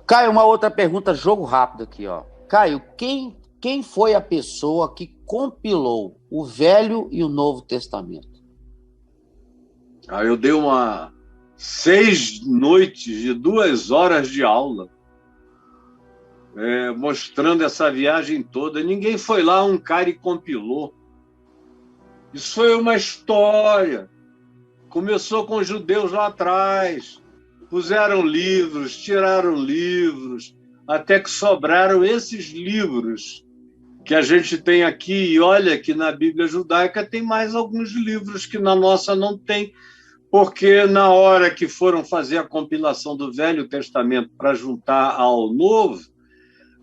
Caio, uma outra pergunta, jogo rápido aqui, ó. Caio, quem foi a pessoa que compilou o Velho e o Novo Testamento? Eu dei 6 noites de 2 horas de aula, mostrando essa viagem toda. Ninguém foi lá, um cara, e compilou. Isso foi uma história. Começou com os judeus lá atrás. Puseram livros, tiraram livros, até que sobraram esses livros que a gente tem aqui. E olha que na Bíblia judaica tem mais alguns livros que na nossa não tem, porque na hora que foram fazer a compilação do Velho Testamento para juntar ao Novo,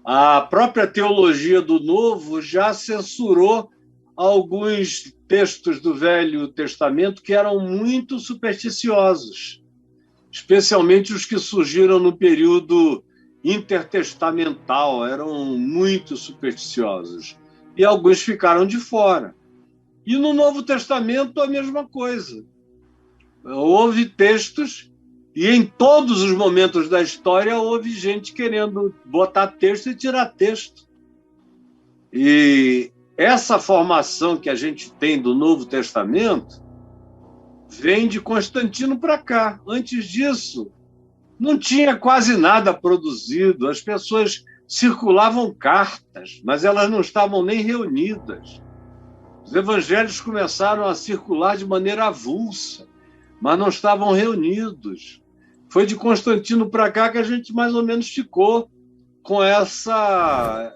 a própria teologia do Novo já censurou alguns textos do Velho Testamento que eram muito supersticiosos, especialmente os que surgiram no período intertestamental, eram muito supersticiosos, e alguns ficaram de fora. E no Novo Testamento a mesma coisa. Houve textos, e em todos os momentos da história houve gente querendo botar texto e tirar texto. E essa formação que a gente tem do Novo Testamento vem de Constantino para cá. Antes disso, não tinha quase nada produzido. As pessoas circulavam cartas, mas elas não estavam nem reunidas. Os evangelhos começaram a circular de maneira avulsa, mas não estavam reunidos. Foi de Constantino para cá que a gente mais ou menos ficou com essa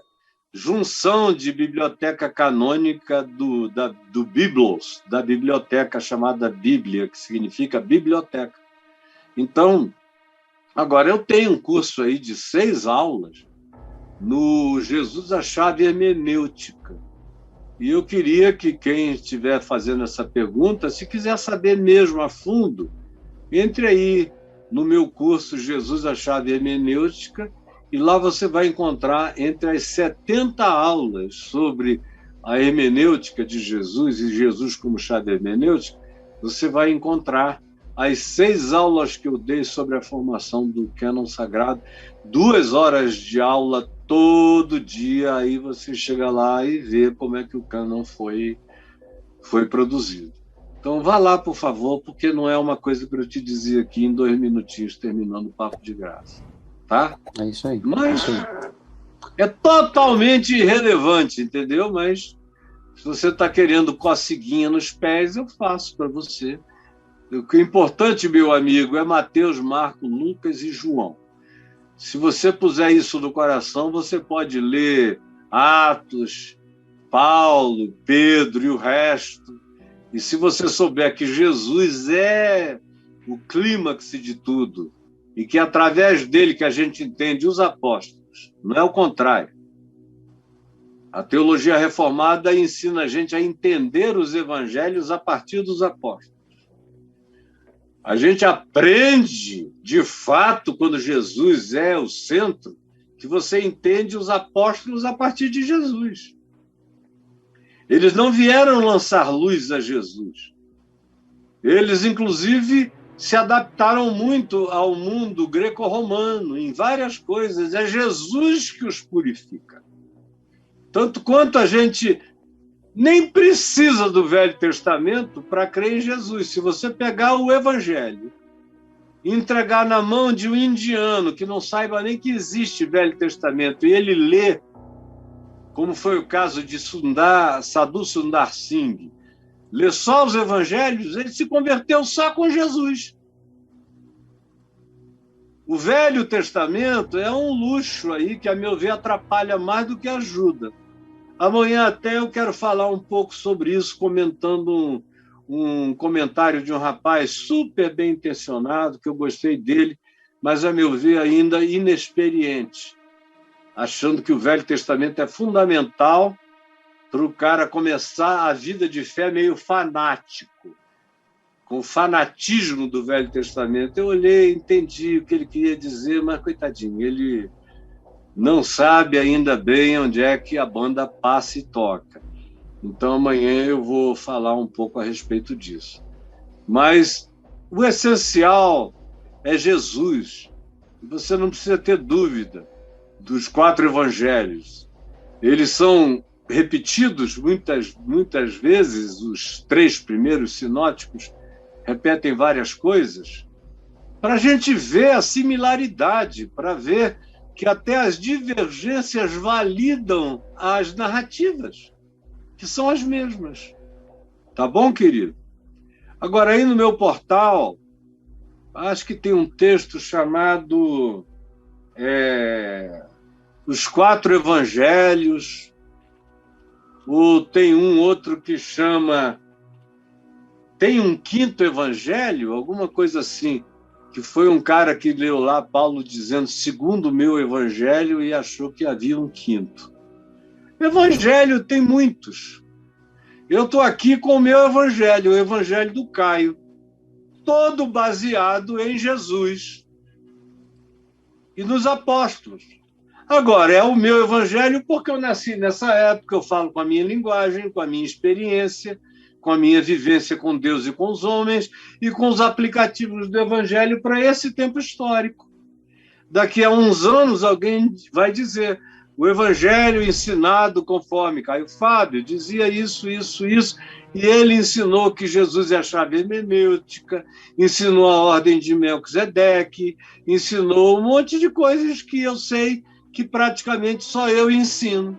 junção de biblioteca canônica do Biblos, da biblioteca chamada Bíblia, que significa biblioteca. Então, agora eu tenho um curso aí de 6 aulas no Jesus a Chave Hermenêutica. E eu queria que quem estiver fazendo essa pergunta, se quiser saber mesmo a fundo, entre aí no meu curso Jesus a Chave Hermenêutica, e lá você vai encontrar entre as 70 aulas sobre a hermenêutica de Jesus e Jesus como chave hermenêutica, você vai encontrar as 6 aulas que eu dei sobre a formação do cânon sagrado, 2 horas de aula todo dia, aí você chega lá e vê como é que o cânon foi produzido. Então vá lá, por favor, porque não é uma coisa para eu te dizer aqui em 2 minutinhos, terminando o papo de graça. Tá? É isso aí. Mas é totalmente irrelevante, entendeu? Mas se você está querendo coceguinha nos pés, eu faço para você. O que é importante, meu amigo, é Mateus, Marcos, Lucas e João. Se você puser isso no coração, você pode ler Atos, Paulo, Pedro e o resto. E se você souber que Jesus é o clímax de tudo, e que é através dele que a gente entende os apóstolos, não é o contrário. A teologia reformada ensina a gente a entender os evangelhos a partir dos apóstolos. A gente aprende, de fato, quando Jesus é o centro, que você entende os apóstolos a partir de Jesus. Eles não vieram lançar luz a Jesus. Eles, inclusive, se adaptaram muito ao mundo greco-romano, em várias coisas. É Jesus que os purifica. Tanto quanto a gente nem precisa do Velho Testamento para crer em Jesus. Se você pegar o Evangelho e entregar na mão de um indiano que não saiba nem que existe Velho Testamento, e ele lê, como foi o caso de Sadhu Sundar Singh, lê só os evangelhos, ele se converteu só com Jesus. O Velho Testamento é um luxo aí que, a meu ver, atrapalha mais do que ajuda. Amanhã até eu quero falar um pouco sobre isso, comentando um comentário de um rapaz super bem intencionado, que eu gostei dele, mas, a meu ver, ainda inexperiente, achando que o Velho Testamento é fundamental para o cara começar a vida de fé meio fanático, com o fanatismo do Velho Testamento. Eu olhei, entendi o que ele queria dizer, mas, coitadinho, ele não sabe ainda bem onde é que a banda passa e toca. Então, amanhã eu vou falar um pouco a respeito disso. Mas o essencial é Jesus. Você não precisa ter dúvida dos 4 evangelhos. Eles são repetidos muitas vezes, os 3 primeiros sinóticos repetem várias coisas, para a gente ver a similaridade, para ver que até as divergências validam as narrativas, que são as mesmas. Tá bom, querido? Agora, aí no meu portal, acho que tem um texto chamado Os 4 Evangelhos, ou tem um outro que chama... Tem um 5º evangelho, alguma coisa assim, que foi um cara que leu lá Paulo dizendo segundo o meu evangelho e achou que havia um 5º. Evangelho tem muitos. Eu estou aqui com o meu evangelho, o evangelho do Caio, todo baseado em Jesus e nos apóstolos. Agora, é o meu evangelho porque eu nasci nessa época, eu falo com a minha linguagem, com a minha experiência, com a minha vivência com Deus e com os homens e com os aplicativos do evangelho para esse tempo histórico. Daqui a uns anos alguém vai dizer o evangelho ensinado conforme Caio Fábio dizia isso, isso, isso, e ele ensinou que Jesus é a chave hermenêutica, ensinou a ordem de Melquisedeque, ensinou um monte de coisas que eu sei que praticamente só eu ensino.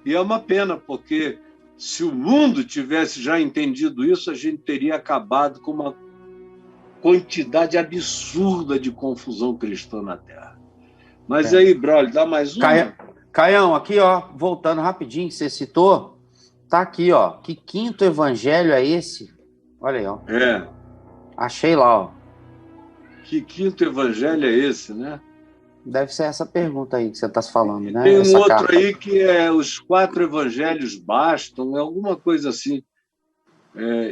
E é uma pena, porque se o mundo tivesse já entendido isso, a gente teria acabado com uma quantidade absurda de confusão cristã na Terra. Mas aí, brother, dá mais uma? Caião, aqui, ó, voltando rapidinho, você citou, tá aqui, ó, que 5º evangelho é esse? Olha aí, ó. Achei lá, ó. Que 5º evangelho é esse, né? Deve ser essa pergunta aí que você está falando, né? Tem um essa outro carta aí que é os 4 evangelhos bastam, é alguma coisa assim.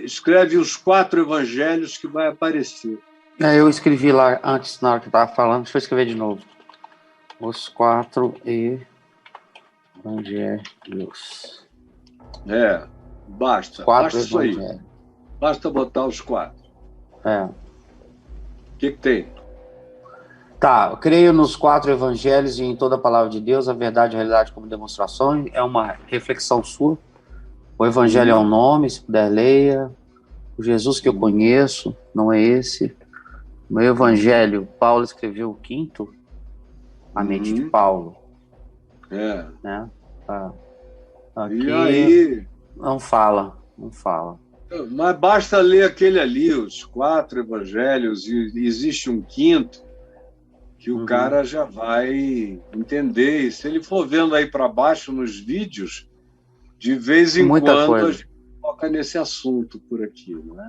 Escreve os 4 evangelhos que vai aparecer. Eu escrevi lá antes, na hora que eu estava falando, deixa eu escrever de novo. Os 4 evangelhos. Basta. 4 basta isso aí. Basta botar os 4. O que tem? Tá, eu creio nos 4 evangelhos e em toda a palavra de Deus, a verdade e a realidade como demonstrações. É uma reflexão sua. O evangelho é um nome, se puder leia. O Jesus que eu conheço, não é esse. O meu evangelho, Paulo escreveu o 5º, a mente de Paulo. Né? Aqui, e aí? Não fala. Mas basta ler aquele ali, os 4 evangelhos, e existe um 5º, que o cara já vai entender. E se ele for vendo aí para baixo nos vídeos, de vez em quando a gente foca nesse assunto por aqui, não é?